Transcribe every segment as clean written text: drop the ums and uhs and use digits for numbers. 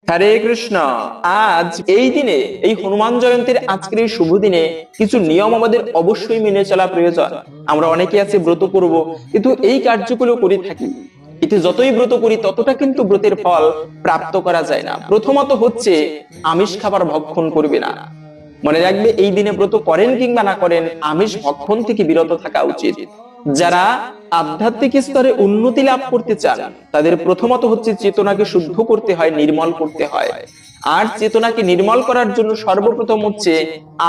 হরে কৃষ্ণ। আজ এই দিনে, এই হনুমান জয়ন্তীর আজকের এই শুভ দিনে কিছু নিয়ম আমাদের অবশ্যই মেনে চলা প্রয়োজন। আমরা অনেকে আছে ব্রত করব, কিন্তু এই কার্যগুলো করে থাকি, এতে যতই ব্রত করি ততটা কিন্তু ব্রতের ফল প্রাপ্ত করা যায় না। প্রথমত হচ্ছে আমিষ খাবার ভক্ষণ করবে না। মনে রাখবে, এই দিনে ব্রত করেন কিংবা না করেন, আমিষ ভক্ষণ থেকে বিরত থাকা উচিত। যারা আধ্যাত্মিক স্তরে উন্নতি লাভ করতে চান, তাদের প্রথমত হচ্ছে চেতনাকে শুদ্ধ করতে হয়, নির্মল করতে হয়। আর চেতনাকে নির্মল করার জন্য সর্বপ্রথম হচ্ছে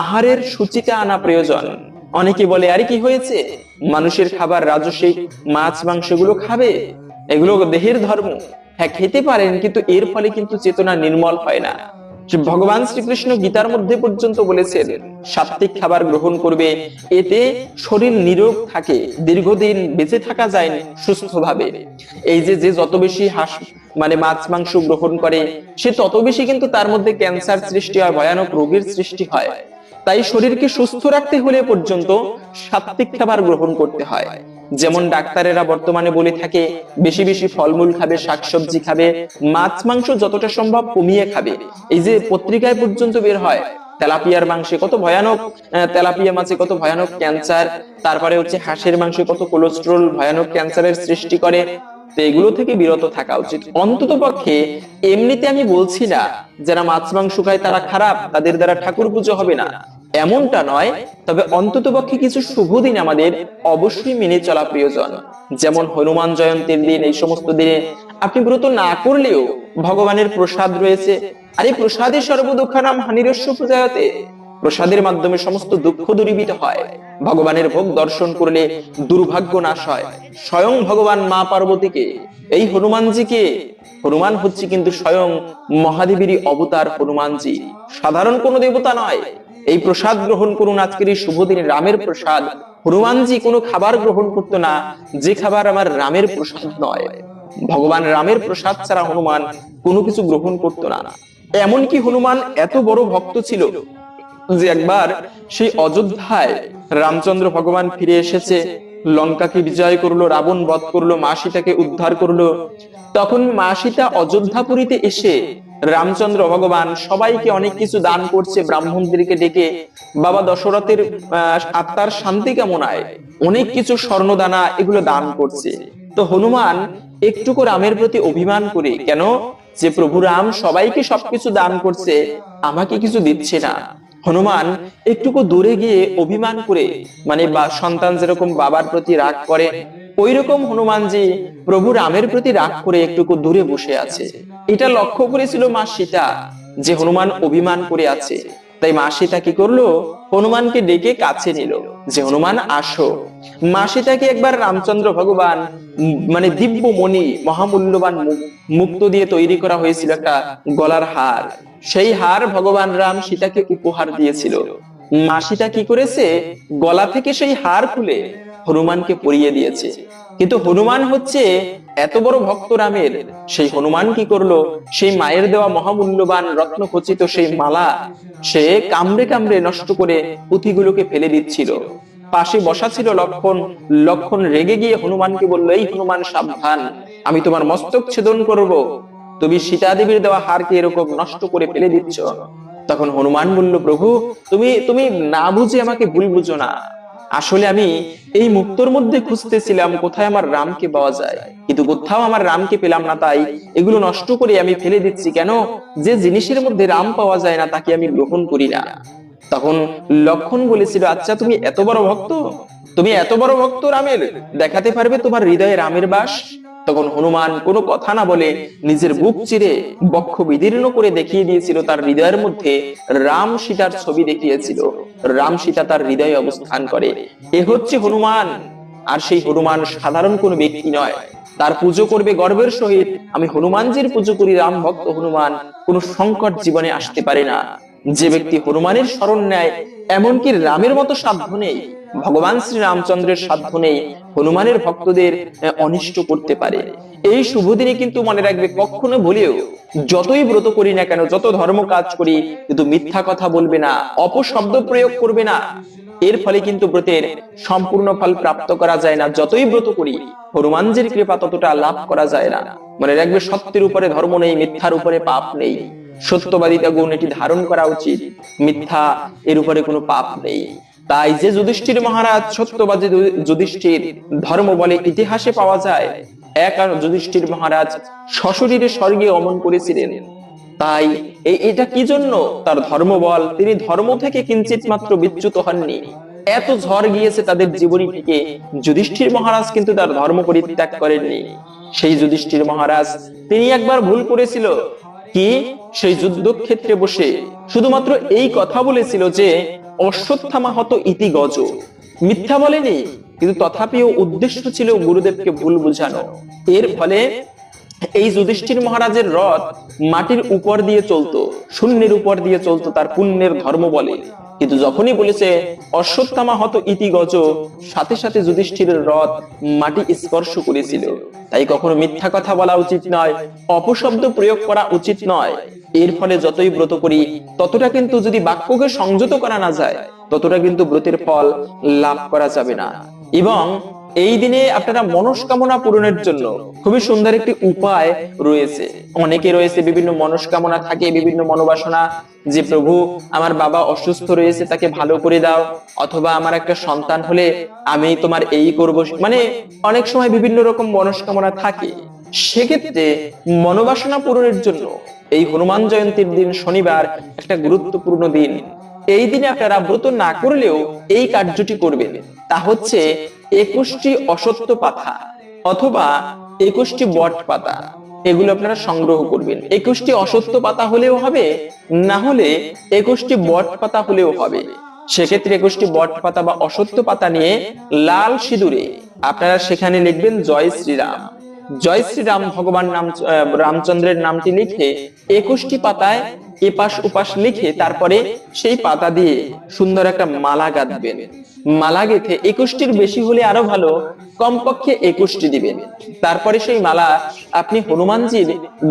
আহারের সূচিকা আনা প্রয়োজন। অনেকে বলে, আরে কি হয়েছে, মানুষের খাবার রাজসিক, মাছ মাংস এগুলো খাবে, এগুলো দেহের ধর্ম। হ্যাঁ, খেতে পারেন, কিন্তু এর ফলে কিন্তু চেতনা নির্মল হয় না। ভগবান শ্রীকৃষ্ণ গীতার মধ্যে পর্যন্ত বলেছেন সাত্বিক খাবার গ্রহণ করবে, এতে শরীর নিরোগ থাকে, দীর্ঘদিন বেঁচে থাকা যায় সুস্থভাবে। এই যে যে যত বেশি মাছ মাংস গ্রহণ করে, সে তত বেশি কিন্তু তার মধ্যে ক্যান্সার সৃষ্টি হয়, ভয়ানক রোগের সৃষ্টি হয়। তাই শরীরকে সুস্থ রাখতে হলে পর্যন্ত সাত্বিক খাবার গ্রহণ করতে হয়। যেমন ডাক্তারেরা বর্তমানে বলে থাকে বেশি বেশি ফলমূল খাবে, শাকসবজি খাবে, মাছ মাংস যতটা সম্ভব কমিয়ে খাবে। এই যে পত্রিকায় পর্যন্ত বের হয় তেলাপিয়ার মাংসে কত ভয়ানক, তেলাপিয়া মাছে কত ভয়ানক ক্যান্সার, তারপরে হচ্ছে হাঁসের মাংসে কত কোলেস্টেরল, ভয়ানক ক্যান্সারের সৃষ্টি করে। তো এগুলো থেকে বিরত থাকা উচিত অন্তত পক্ষে। এমনিতে আমি বলছি না যারা মাছ মাংস খায় তারা খারাপ, তাদের দ্বারা ঠাকুর পুজো হবে না, এমনটা নয়। তবে অন্তত পক্ষে কিছু শুভ দিন আমাদের অবশ্যই মেনে চলা প্রয়োজন। যেমন হনুমান জয়ন্তীর দিন, এই সমস্ত দিনে আপনি ব্রত না করলেও ভগবানের প্রসাদ রয়েছে। আর এই প্রসাদে সর্বদুঃখানাম হানিরস্য পূজায়তে, প্রসাদের মাধ্যমে সমস্ত দুঃখ দূরীভূত হয়। ভগবানের ভোগ দর্শন করলে দুর্ভাগ্য নাশ হয়। স্বয়ং ভগবান মা পার্বতীকে, এই হনুমানজিকে, হনুমান হচ্ছে কিন্তু স্বয়ং মহাদেবীরই অবতার হনুমানজি, সাধারণ কোনো দেবতা নয়। এই প্রসাদ গ্রহণ করুন আজকের এই শুভ দিনে, রামের প্রসাদ। হনুমানজি কোনো খাবার গ্রহণ করতো না যে খাবার আমার রামের প্রসাদ নয়। ভগবান রামের প্রসাদ ছাড়া হনুমান কোনো কিছু গ্রহণ করতো না। এমনকি হনুমান এত বড় ভক্ত ছিল যে একবার সেই অযোধ্যায় রামচন্দ্র ভগবান ফিরে এসেছে, লঙ্কাকে বিজয় করলো, রাবণ বধ করলো, মা সীতাকে উদ্ধার করলো। তখন মা সীতা অযোধ্যাপুরীতে এসে রামচন্দ্র ভগবান সবাইকে অনেক কিছু দান করছে, ব্রাহ্মণদেরকে ডেকে বাবা দশরথের আত্মার শান্তি কামনায় অনেক কিছু স্বর্ণদানা এগুলো দান করছে। তো হনুমান একটুকু রামের প্রতি অভিমান করে, কেন যে প্রভু রাম সবাইকে সবকিছু দান করছে, আমাকে কিছু দিচ্ছে না। হনুমান একটুকু দূরে গিয়ে অভিমান করে, সন্তান যেরকম বাবার প্রতি রাগ করে, ওই রকম হনুমানজি প্রভু রামের প্রতি রাগ করে একটুকু দূরে বসে আছে। এটা লক্ষ্য করেছিল মা সীতা যে হনুমান অভিমান করে আছে। তাই মা সীতা কি করলো, হনুমানকে ডেকে কাছে নিল যে হনুমান আসো। মা সীতাকে একবার রামচন্দ্র ভগবান দিব্য মণি, মহামূল্যবান মুক্ত দিয়ে তৈরি করা হয়েছিল একটা গলার হার, সেই হার ভগবান রাম সীতাকে উপহার দিয়েছিল। মা সীতা কি করেছে, গলা থেকে সেই হার খুলে হনুমানকে পরিয়ে দিয়েছে। কিন্তু হনুমান হচ্ছে এত বড় ভক্ত রামের, সেই হনুমান কি করলো, সেই মায়ের দেওয়া মহামূল্যবান রত্নখচিত সেই মালা সে কামড়ে কামড়ে নষ্ট করে পুঁথিগুলোকে ফেলে দিচ্ছিল। পাশে বসা ছিল লক্ষণ। লক্ষণ রেগে গিয়ে হনুমানকে বলল, এই হনুমান সাবধান, আমি তোমার মস্তক ছেদন করব, তুমি সীতা দেবীর দেওয়া হারকে এরকম নষ্ট করে ফেলে দিচ্ছ। তখন হনুমান বলল, প্রভু তুমি তুমি না বুঝে আমাকে ভুল বুঝো না, আসলে আমি এই মুক্তোর মধ্যে খুঁজতেছিলাম কোথায় আমার রামকে পাওয়া যায়, কিন্তু কোথাও আমার রামকে পেলাম না, তাই এগুলো নষ্ট করে আমি ফেলে দিচ্ছি। কেন, যে জিনিসের মধ্যে রাম পাওয়া যায় না তাকে আমি গ্রহণ করি না। তখন লক্ষণ বলেছিল, আচ্ছা তুমি এত বড় ভক্ত, তুমি এত বড় ভক্ত রামের, দেখাতে পারবে তোমার হৃদয়ে রামের বাস? তখন হনুমান কোনো কথা না বলে নিজের বুক চিরে বক্ষ বিদীর্ণ করে দেখিয়ে দিয়েছিল, তার হৃদয়ের মধ্যে রাম সীতার ছবি দেখিয়েছিল। রাম সীতা তার হৃদয়ে অবস্থান করে। এ হচ্ছে হনুমান। আর সেই হনুমান সাধারণ কোনো ব্যক্তি নয়, তার পুজো করবে গর্বের সহিত। আমি হনুমানজির পুজো করি, রাম ভক্ত হনুমান, কোন সংকট জীবনে আসতে পারে না। যে ব্যক্তি হনুমানের শরণ নেয় এমনকি রামের মতো সাধ্য নেই, ভগবান শ্রী রামচন্দ্রের সাধ্য নেই হনুমানের ভক্তদের অনিষ্ট করতে পারে। এই শুভ দিনে কিন্তু মনে রাখবে, কখনো ভুলেও যতই ব্রত করি না কেন, যত ধর্ম কাজ করি, কিন্তু মিথ্যা কথা বলবে না, অপশব্দ প্রয়োগ করবে না। এর ফলে কিন্তু ব্রতের সম্পূর্ণ ফল প্রাপ্ত করা যায় না। যতই ব্রত করি হনুমানজির কৃপা ততটা লাভ করা যায় না। মনে রাখবে, সত্যের উপরে ধর্ম নেই, মিথ্যার উপরে পাপ নেই। সত্যবাদিতা গুণ এটি ধারণ করা উচিত, মিথ্যা এর উপরে কোনো পাপ নেই। তাই যে যুধিষ্ঠির মহারাজ সত্যবাদী যুধিষ্ঠির ধর্ম বলে ইতিহাসে পাওয়া যায়, এক আর যুধিষ্ঠির মহারাজ সশরীরে স্বর্গে গমন করেছিলেন। তাই এটা কি জন্য? তার ধর্মবল। তিনি ধর্ম থেকে কিঞ্চিত মাত্র বিচ্যুত হননি। এত ঝড় গিয়েছে তাদের জীবনী থেকে, যুধিষ্ঠির মহারাজ কিন্তু তার ধর্ম পরিত্যাগ করেননি। সেই যুধিষ্ঠির মহারাজ তিনি একবার ভুল করেছিল কি, সেই যুদ্ধক্ষেত্রে বসে শুধুমাত্র এই কথা বলেছিল যে অশ্বত্থামা হত ইতি গজ। মিথ্যা বলেনি, কিন্তু তথাপিও উদ্দেশ্য ছিল গুরুদেবকে ভুল বুঝানো। এর ফলে এই যুধিষ্ঠির মহারাজের রথ মাটির উপর দিয়ে চলতো, শূন্যের উপর দিয়ে চলতো তার পুণ্যের ধর্ম বলে। কিন্তু যখনই বলেছে অশ্বত্থামা হত ইতি গজ, সাথে সাথে যুধিষ্ঠিরের রথ মাটি স্পর্শ করেছিল। তাই কখনো মিথ্যা কথা বলা উচিত নয়, অপশব্দ প্রয়োগ করা উচিত নয়। এর ফলে যতই ব্রত করি ততটা কিন্তু যদি বাক্যকে সংযত করা না যায়, ততটা কিন্তু ব্রতের ফল লাভ করা যাবে না। এবং এই দিনে আপনারা মনস্কামনা পূরণের জন্য খুবই সুন্দর একটি উপায় রয়েছে। অনেকে রয়েছে বিভিন্ন মনস্কামনা থাকে, বিভিন্ন মনোবাসনা, যে প্রভু আমার বাবা অসুস্থ রয়েছে তাকে ভালো করে দাও, অথবা আমার একটা সন্তান হলে আমি তোমার এই করব, মানে অনেক সময় বিভিন্ন রকম মনস্কামনা থাকে। সেক্ষেত্রে মনোবাসনা পূরণের জন্য এই হনুমান জয়ন্তীর দিন শনিবার একটা গুরুত্বপূর্ণ দিন। এই দিনে আপনারা ব্রত না করলেও এই কার্যটি করবেন। তা হচ্ছে 21টি অশ্বত্থ পাতা অথবা 21টি বট পাতা, এগুলো আপনারা সংগ্রহ করবেন। 21টি অশ্বত্থ পাতা হলেও হবে, না হলে 21টি বট পাতা হলেও হবে। সেক্ষেত্রে 21টি বট পাতা বা অশ্বত্থ পাতা নিয়ে লাল সিঁদুরে আপনারা সেখানে লিখবেন জয় শ্রীরাম। জয় শ্রীরাম ভগবান নাম রামচন্দ্রের নামটি লিখে 21টি পাতায় এপাশ ওপাশ লিখে তারপরে সেই পাতা দিয়ে সুন্দর একটা মালা গাঁথবেন। মালা গেঁথে 21টির বেশি হলে আরো ভালো, কমপক্ষে 21টি দিবেন। তারপরে সেই মালা আপনি হনুমানজির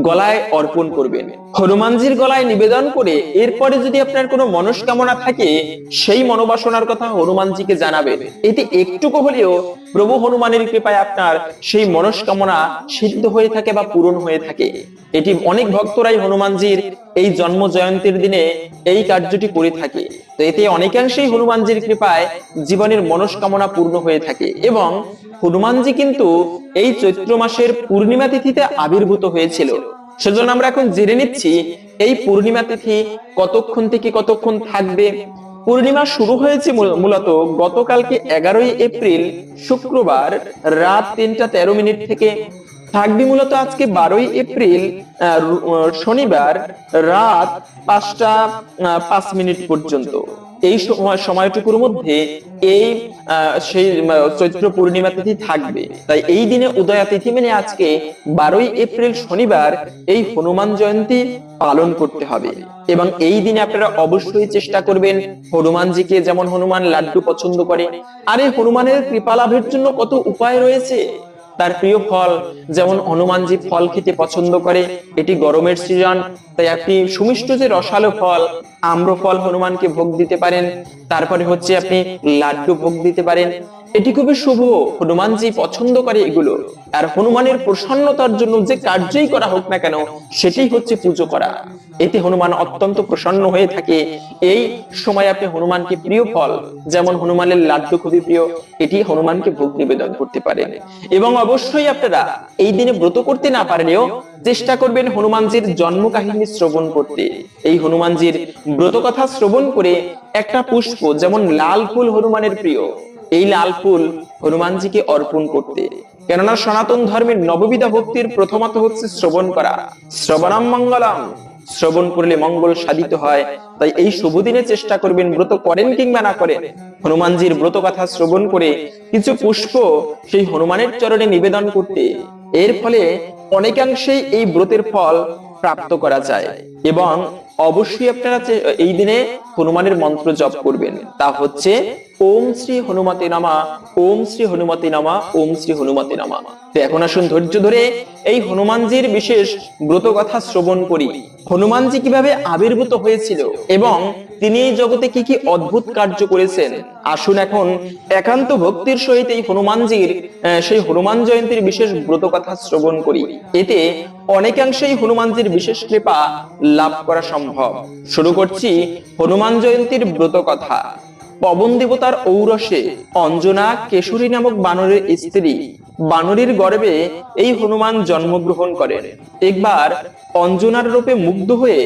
গলায় অর্পণ করবেন। হনুমানজির গলায় নিবেদন করে এরপরে যদি আপনার কোনো মনস্কামনা থাকে সেই মনোবাসনার কথা হনুমানজিকে জানাবেন। এতে একটুকু হলেও প্রভু হনুমানের কৃপায় আপনার সেই মনস্কামনা সিদ্ধ হয়ে থাকে বা পূরণ হয়ে থাকে। এটি অনেক ভক্তরাই হনুমানজির এই জন্ম জয়ন্তীর দিনে এই কার্যটি করে থাকে। তো এতে অনেকাংশেই হনুমানজির কৃপায় জীবনের মনস্কামনা পূর্ণ হয়ে থাকে। এবং হনুমানজি কিন্তু এই চৈত্র মাসের পূর্ণিমা তিথিতে আবির্ভূত হয়েছিল। সেজন্য আমরা এখন জেনে নিচ্ছি এই পূর্ণিমা তিথি কতক্ষণ থেকে কতক্ষণ থাকবে। পূর্ণিমা শুরু হয়েছে মূলত গতকালকে 11ই এপ্রিল শুক্রবার রাত 3টা 13 মিনিট থেকে, থাকবে মূলত আজকে 12ই এপ্রিল শনিবার রাত 5টা 5 মিনিট পর্যন্ত। এই সময়টুকুর মধ্যে এই সেই চৈত্র পূর্ণিমা তিথি থাকবে। তাই এই দিনে উদয়া তিথি মানে আজকে 12ই এপ্রিল শনিবার এই হনুমান জয়ন্তী পালন করতে হবে। এবং এই দিনে আপনারা অবশ্যই চেষ্টা করবেন হনুমানজিকে, যেমন হনুমান লাড্ডু পছন্দ করে, আরে হনুমানের কৃপা লাভের জন্য কত উপায় রয়েছে। তার প্রিয় ফল, যেমন হনুমানজি ফল খেতে পছন্দ করে, এটি গরমের সিজন, তাই আপনি সুমিষ্ট যে রসালো ফল আম্র ফল হনুমানকে ভোগ দিতে পারেন। তারপরে হচ্ছে আপনি লাড্ডু ভোগ দিতে পারেন, এটি খুবই শুভ, হনুমানজি পছন্দ করে এগুলো। আর হনুমানের প্রসন্নতার জন্য যে কার্যই করা হোক না কেন সেটাই হচ্ছে পুজো করা, এতে হনুমান অত্যন্ত প্রসন্ন হয়ে থাকে। এই সময় আপনি হনুমানকে প্রিয় ফল, যেমন হনুমানের লাড্ডু খুবই প্রিয়, এটি হনুমানকে ভোগ নিবেদন করতে পারেন। এবং অবশ্যই আপনারা এই দিনে ব্রত করতে না পারলেও চেষ্টা করবেন হনুমানজির জন্ম কাহিনী শ্রবণ করতে। এই হনুমানজির ব্রত কথা শ্রবণ করে একটা পুষ্প, যেমন লাল ফুল হনুমানের প্রিয়, এই লাল ফুল হনুমানজিকে অর্পণ করতে। কেননা সনাতন ধর্মের নববিধা ভক্তির প্রথমত হচ্ছে শ্রবণ করা, শ্রবণাম মঙ্গলম, শ্রবণ করলে মঙ্গল সাধিত হয়। তাই এই শুভ দিনে চেষ্টা করবেন, ব্রত করেন কিংবা না করেন, হনুমানজির ব্রত কথা শ্রবণ করে কিছু পুষ্প সেই হনুমানের চরণে নিবেদন করতে। এর ফলে অনেকাংশেই এই ব্রতের ফল প্রাপ্ত করা যায়। এবং অবশ্যই আপনারা এই দিনে হনুমানের মন্ত্র জপ করবেন, তা হচ্ছে ওম শ্রী হনুমতে নমঃ, ওম শ্রী হনুমতে নমঃ, ওম শ্রী হনুমতে নমঃ। তো এখন আসুন ধৈর্য ধরে এই হনুমানজির বিশেষ ব্রত কথা শ্রবণ করি। হনুমানজি কিভাবে আবির্ভূত হয়েছিল এবং তিনি এই জগতে কি কি অদ্ভুত কার্য করেছেন, আসুন এখন একান্ত ভক্তির সহিত এই হনুমানজির সেই হনুমান জয়ন্তীর বিশেষ ব্রত কথা শ্রবণ করি। এতে অনেকাংশেই হনুমানজির বিশেষ কৃপা লাভ করা সম্ভব। শুরু করছি হনুমান জয়ন্তীর ব্রত কথা। পবন দেবতার ঔরসে অঞ্জনা কেশরী নামক বানরের স্ত্রী বানরীর গর্ভে এই হনুমান জন্মগ্রহণ করেন। একবার অঞ্জনার রূপে মুগ্ধ হয়ে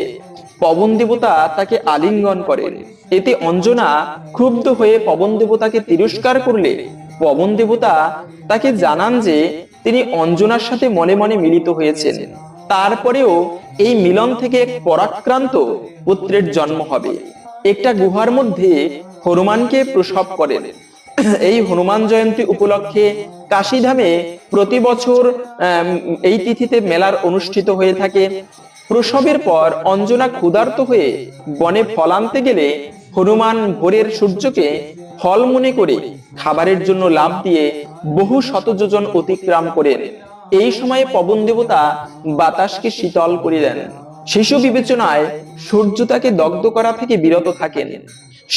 পবন দেবতা তাকে আলিঙ্গন করেন। এতে অঞ্জনা ক্ষুব্ধ হয়ে পবন দেবতাকে তিরস্কার করলে পবন দেবতা তাকে জানান যে তিনি অঞ্জনার সাথে মনে মনে মিলিত হয়েছেন, তারপরেও এই মিলন থেকে এক পরাক্রান্ত পুত্রের জন্ম হবে। একটা গুহার মধ্যে হনুমানকে প্রসব করেন। এই হনুমান জয়ন্তী উপলক্ষে কাশীধামে প্রতি বছর এই তিথিতে মেলার অনুষ্ঠিত হয়ে থাকে। প্রসবের পর অঞ্জনা ক্ষুধার্ত হয়ে বনে ফল আনতে গেলে হনুমান ভোরের সূর্যকে ফল মনে করে খাবারের জন্য লাফ দিয়ে বহু শত যোজন অতিক্রম করেন। এই সময়ে পবন দেবতা বাতাসকে শীতল করে দেন। শিশু বিবেচনায় সূর্য তাকে দগ্ধ করা থেকে বিরত থাকেন।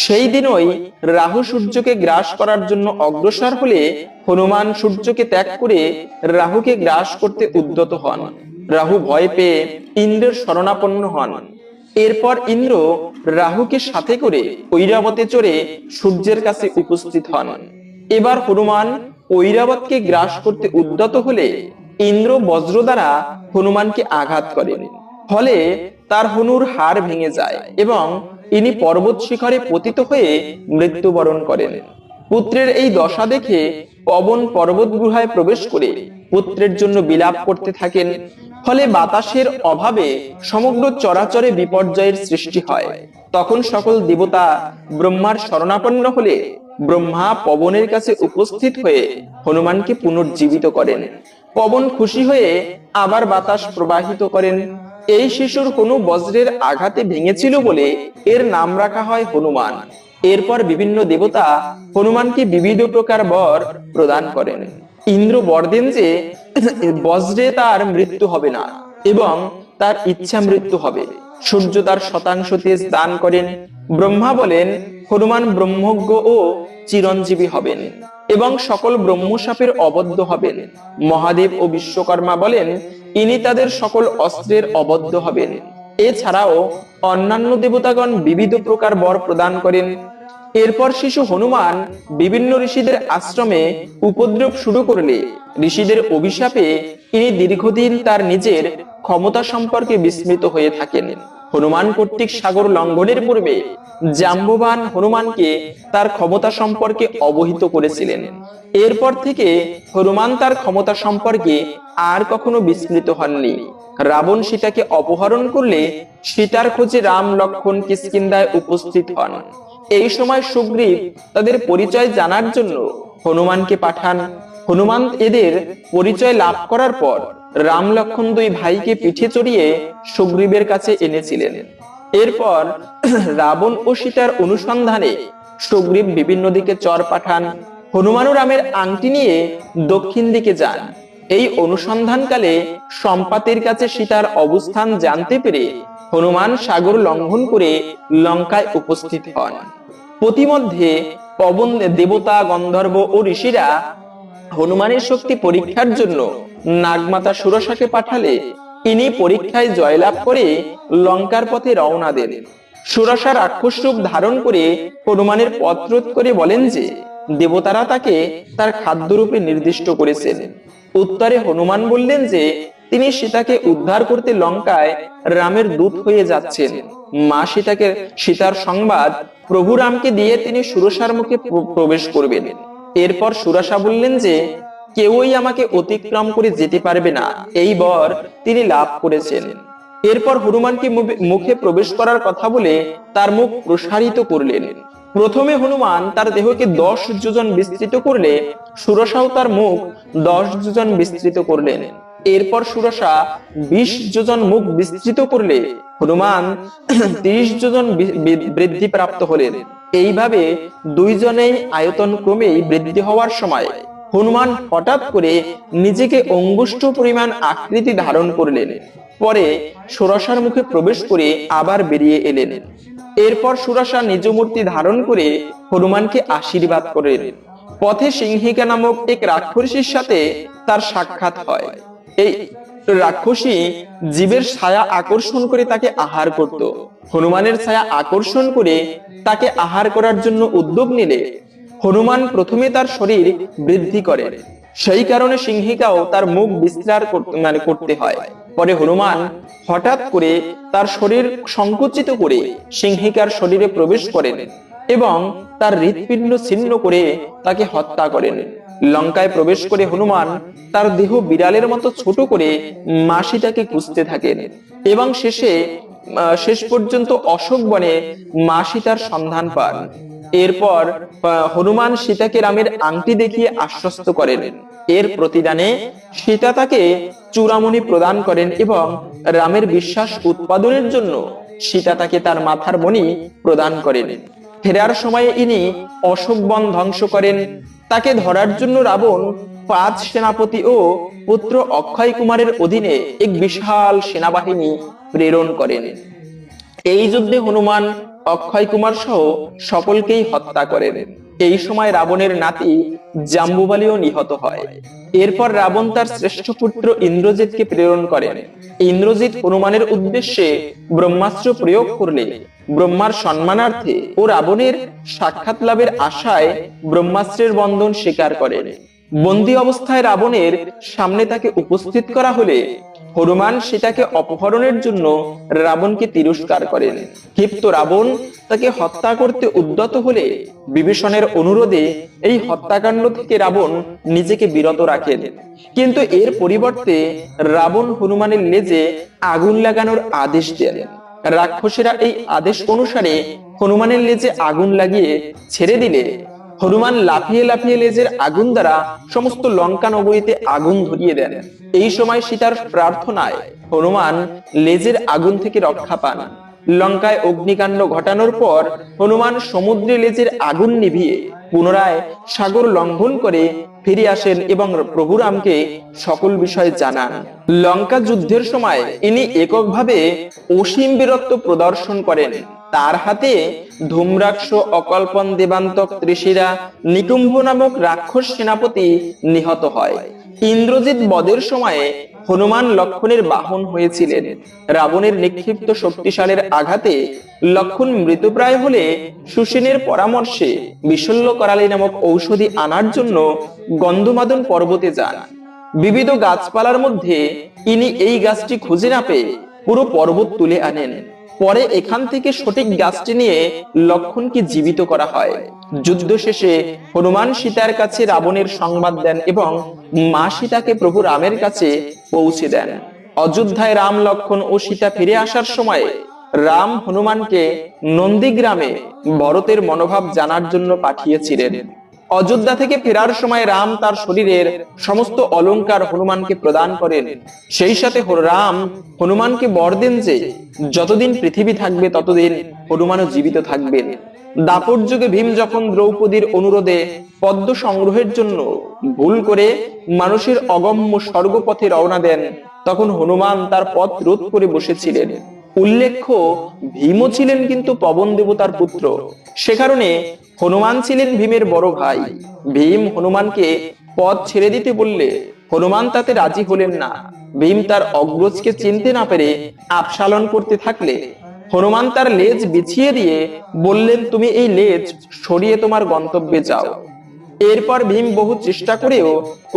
সেই দিনই রাহু সূর্যকে গ্রাস করার জন্য অগ্রসর হলে হনুমান সূর্যকে ত্যাগ করে রাহুকে গ্রাস করতে উদ্যত হন। রাহু ভয় পেয়ে ইন্দ্রের শরণাপন্ন হন। এরপর ইন্দ্র রাহুকে সাথে করে ঐরাবতে চড়ে সূর্যের কাছে উপস্থিত হন। এবার হনুমান ঐরাবতকে গ্রাস করতে উদ্যত হলে ইন্দ্র বজ্র দ্বারা হনুমানকে আঘাত করেন। ফলে তার হনুর হাড় ভেঙে যায় এবং ইনি পর্বত শিখরে পতিত হয়ে মৃত্যুবরণ করেন। পুত্রের এই দশা দেখে পবন পর্বত গুহায় প্রবেশ করে পুত্রের জন্য বিলাপ করতে থাকেন। ফলে বাতাসের অভাবে সমগ্র চরাচরে বিপর্যয়ের সৃষ্টি হয়। তখন সকল দেবতা ব্রহ্মার শরণাপন্ন হলে ব্রহ্মা পবনের কাছে উপস্থিত হয়ে হনুমানকে পুনর্জীবিত করেন। পবন খুশি হয়ে আবার বাতাস প্রবাহিত করেন। এই শিশুর হনু বজ্রের আঘাতে ভেঙেছিল বলে এর নাম রাখা হয় হনুমান। এরপর বিভিন্ন দেবতা হনুমানকে বিবিধ প্রকার বর প্রদান করেন। ইন্দ্র বর দেন যে বজ্রে তার মৃত্যু হবে না এবং তার ইচ্ছা মৃত্যু হবে। সূর্য তার শতাংশ তেজ দান করেন। ব্রহ্মা বলেন হনুমান ব্রহ্মজ্ঞ ও চিরঞ্জীবী হবেন এবং সকল ব্রহ্মশাপের অবদ্ধ হবেন। মহাদেব ও বিশ্বকর্মা বলেন ইনি তাদের সকল অস্ত্রের অবদ্ধ হবেন। এছাড়াও অন্যান্য দেবতাগণ বিবিধ প্রকার বর প্রদান করেন। এরপর শিশু হনুমান বিভিন্ন ঋষিদের আশ্রমে উপদ্রব শুরু করলে ঋষিদের অভিশাপে ইনি দীর্ঘদিন তার নিজের ক্ষমতা সম্পর্কে বিস্মৃত হয়ে থাকেন। হনুমান কর্তৃক সাগর লঙ্ঘনের পূর্বে জাম্ববান হনুমানকে তার ক্ষমতা সম্পর্কে অবহিত করেছিলেন। এরপর থেকে হনুমান তার ক্ষমতা সম্পর্কে আর কখনো বিস্মৃত হননি। রাবণ সীতাকে অপহরণ করলে সীতার খোঁজে রাম লক্ষ্মণ কিষ্কিন্ধায় উপস্থিত হন। এই সময় সুগ্রীব তাদের পরিচয় জানার জন্য হনুমানকে পাঠান। হনুমান এদের পরিচয় লাভ করার পর রাম লক্ষ্মণ দুই ভাইকে পিঠে চড়িয়ে সুগ্রীবের কাছে এনেছিলেন। এরপর রাবণ ও সীতার অনুসন্ধানে সুগ্রীব বিভিন্ন দিকে চর পাঠান। হনুমান ও রামের আংটি নিয়ে দক্ষিণ দিকে যান। এই অনুসন্ধানকালে সম্পাতির কাছে সীতার অবস্থান জানতে পেরে হনুমান সাগর লঙ্ঘন করে লঙ্কায় উপস্থিত হন। প্রতিমধ্যে পবন দেবতা গন্ধর্ব ও ঋষিরা হনুমানের শক্তি পরীক্ষার জন্য নাগমাতা সুরসাকে পাঠালে ইনি পরীক্ষায় জয়লাভ করে লঙ্কার পথে রওনা দেন। সুরসা রাক্ষস রূপ ধারণ করে হনুমানের পথ রোধ করে বলেন যে দেবতারা তাকে তার খাদ্যরূপে নির্দিষ্ট করেছেন। উত্তরে হনুমান বললেন যে তিনি সীতাকে উদ্ধার করতে লঙ্কায় রামের দূত হয়ে যাচ্ছেন। মা সীতার সংবাদ প্রভু রামকে দিয়ে তিনি সুরসার মুখে প্রবেশ করবেন। এরপর সুরসা বললেন যে কেউই আমাকে অতিক্রম করে যেতে পারবে না, এই বর তিনি লাভ করেছেন। এরপর হনুমানকে মুখে প্রবেশ করার কথা বলে তার মুখ প্রসারিত করলেন। প্রথমে হনুমান তার দেহকে 10 যোজন বিস্তৃত করলে সুরসাও তার মুখ 10 যোজন বিস্তৃত করলেন। এরপর সুরসা 20 যোজন মুখ বিস্তৃত করলে হনুমান 30 যোজন বৃদ্ধি প্রাপ্ত হলেন। এইভাবে দুইজনেই আয়তন ক্রমেই বৃদ্ধি হওয়ার সময় হনুমান হঠাৎ করে নিজেকে অঙ্গুষ্ঠ পরিমাণ আকৃতি ধারণ করলেন। পরে সুরসার মুখে প্রবেশ করে আবার বেরিয়ে এলেন। এরপর সুরসা নিজ মূর্তি ধারণ করে হনুমানকে আশীর্বাদ করেন। পথে সিংহিকা নামক এক রাক্ষসীর সাথে তার সাক্ষাৎ হয়। এই রাক্ষসী জীবের ছায়া আকর্ষণ করে তাকে আহার করত। হনুমানের ছায়া আকর্ষণ করে তাকে আহার করার জন্য উদ্যোগ নিলে হনুমান প্রথমে তার শরীর বৃদ্ধি করে, সেই কারণে সিংহিকাও তার মুখ বিস্তার করতে হয়। পরে হনুমান হঠাৎ করে তার শরীর সংকুচিত করে সিংহিকার শরীরে প্রবেশ করেন এবং তার হৃৎপিণ্ড ছিন্ন করে তাকে হত্যা করেন। লঙ্কায় প্রবেশ করে হনুমান তার দেহ বিড়ালের মতো ছোট করে মা সীতাকে খুঁজতে থাকেন এবং শেষ পর্যন্ত অশোক বনে মা সীতার সন্ধান পান। এরপর হনুমান সীতাকে রামের আংটি দেখিয়ে আশ্বস্ত করেন। এর প্রতিদানে সীতা তাকে চূড়ামণি প্রদান করেন এবং রামের বিশ্বাস উৎপাদনের জন্য সীতা তাকে তার মাথার মণি প্রদান করেন। ফেরার সময়ে ইনি অশোক বন ধ্বংস করেন। তাকে ধরার জন্য রাবণ 5 সেনাপতি ও পুত্র অক্ষয় কুমারের অধীনে এক বিশাল সেনাবাহিনী প্রেরণ করেন। এই যুদ্ধে হনুমান অক্ষয় কুমার সহ সকলকেই হত্যা করেন। এই সময় রাবণের নাতি জাম্বুবালিও নিহত হয়। এরপর রাবণ তার শ্রেষ্ঠ পুত্র ইন্দ্রজিৎকে প্রেরণ করেন। ইন্দ্রজিৎ হনুমানের উদ্দেশ্যে ব্রহ্মাস্ত্র প্রয়োগ করলে ব্রহ্মার সম্মানার্থে ও রাবণের সাক্ষাৎ লাভের আশায় ব্রহ্মাস্ত্রের বন্ধন স্বীকার করেন। বন্দী অবস্থায় রাবণের সামনে তাকে উপস্থিত করা হলে হনুমান সীতাকে অপহরণের জন্য রাবণকে তিরস্কার করেন। ক্ষিপ্ত রাবণ তাকে হত্যা করতে উদ্যত হলে বিভীষণের অনুরোধে এই হত্যাকাণ্ড থেকে রাবণ নিজেকে বিরত রাখেন। কিন্তু এর পরিবর্তে রাবণ হনুমানের লেজে আগুন লাগানোর আদেশ দেন। রাক্ষসীরা এই আদেশ অনুসারে হনুমানের লেজে আগুন লাগিয়ে ছেড়ে দিলে হনুমান লাফিয়ে লাফিয়ে লেজের আগুন দ্বারা সমস্ত লঙ্কা নগরীতে আগুন ধরিয়ে দেন। এই সময় সীতার প্রার্থনায় হনুমান লেজের আগুন থেকে রক্ষা পান। লঙ্কায় অগ্নিকাণ্ড ঘটানোর পর হনুমান সমুদ্রে লেজের আগুন নিভিয়ে পুনরায় সাগর লঙ্ঘন করে ফিরে আসেন এবং প্রভু রামকে সকল বিষয় জানান। লঙ্কা যুদ্ধের সময় ইনি এককভাবে অসীম বীরত্ব প্রদর্শন করেন। তার হাতে ধূম্রাক্ষ, অকল্পন, দেবান্তক, ত্রিশিরা, নিকুম্ভ নামক রাক্ষস সেনাপতি নিহত হয়। ইন্দ্রজিৎ বধের সময়ে হনুমান লক্ষণের বাহন হয়েছিলেন। রাবণের নিক্ষিপ্ত শক্তিশালের আঘাতে লক্ষণ মৃতপ্রায় হলে সুসেনের পরামর্শে বিশল্য করালি নামক ঔষধি আনার জন্য গন্ধমাদন পর্বতে যান। বিবিধ গাছপালার মধ্যে ইনি এই গাছটি খুঁজে না পেয়ে পুরো পর্বত তুলে আনেন। পরে এখান থেকে সঠিক গাছটি নিয়ে লক্ষণকে জীবিত করা হয়। যুদ্ধ শেষে হনুমান সীতার কাছে রাবণের সংবাদ দেন এবং মা সীতাকে প্রভু রামের কাছে পৌঁছে দেন। অযোধ্যায় রাম, লক্ষণ ও সীতা ফিরে আসার সময় রাম হনুমানকে নন্দীগ্রামে ভরতের মনোভাব জানার জন্য পাঠিয়েছিলেন। অযোধ্যা থেকে ফেরার সময় রাম তার শরীরের সমস্ত অলংকার হনুমানকে প্রদান করেন। সেই সাথে রাম হনুমানকে বর দেন যে যতদিন পৃথিবী থাকবে ততদিন হনুমানও জীবিত থাকবেন। দাপর যুগে ভীম যখন দ্রৌপদীর অনুরোধে পদ্ম সংগ্রহের জন্য ভুল করে মানুষের অগম্য স্বর্গপথে রওনা দেন, তখন হনুমান তার পথ রোধ করে বসেছিলেন। উল্লেখ্য, ভীমও ছিলেন কিন্তু পবন দেবতার পুত্র। সে কারণে হনুমান ছিলেন ভীমের বড় ভাই। ভীম হনুমানকে পথ ছেড়ে দিতে বললে হনুমান তাতে রাজি হলেন না। ভীম তার অগ্রজকে চিনতে না পেরে আপসালন করতে থাকলে হনুমান তার লেজ বিছিয়ে দিয়ে বললেন, তুমি এই লেজ সরিয়ে তোমার গন্তব্যে যাও। এরপর ভীম বহু চেষ্টা করেও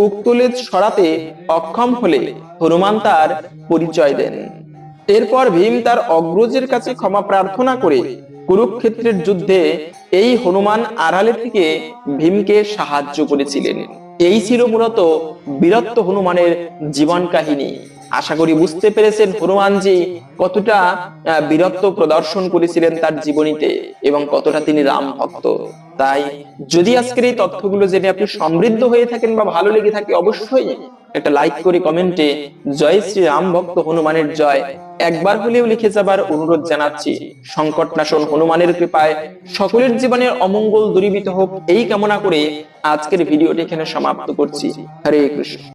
উক্ত লেজ সরাতে অক্ষম হলে হনুমান তার পরিচয় দেন। এরপর ভীম তার অগ্রজের কাছে ক্ষমা প্রার্থনা করে কুরুক্ষেত্রের যুদ্ধে এই হনুমান আড়ালে থেকে ভীমকে সাহায্য করেছিলেন। এই ছিল মূলত বীরত্ব হনুমানের জীবন কাহিনী। আশা করি বুঝতে পেরেছেন হনুমানজি কতটা বীরত্ব প্রদর্শন করেছিলেন তার জীবনীতে এবং কতটা তিনি রাম ভক্ত। তাই যদি আজকের এই তথ্যগুলো জেনে আপনি সমৃদ্ধ হয়ে থাকেন বা ভালো লেগে থাকে, অবশ্যই একটা লাইক করে কমেন্টে জয় শ্রী রাম ভক্ত হনুমানের জয় একবার হলেও লিখে যাবার অনুরোধ জানাচ্ছি। সংকট নাশন হনুমানের কৃপায় সকলের জীবনের অমঙ্গল দূরীভূত হোক এই কামনা করে আজকের ভিডিওটি এখানে সমাপ্ত করছি। হরে কৃষ্ণ।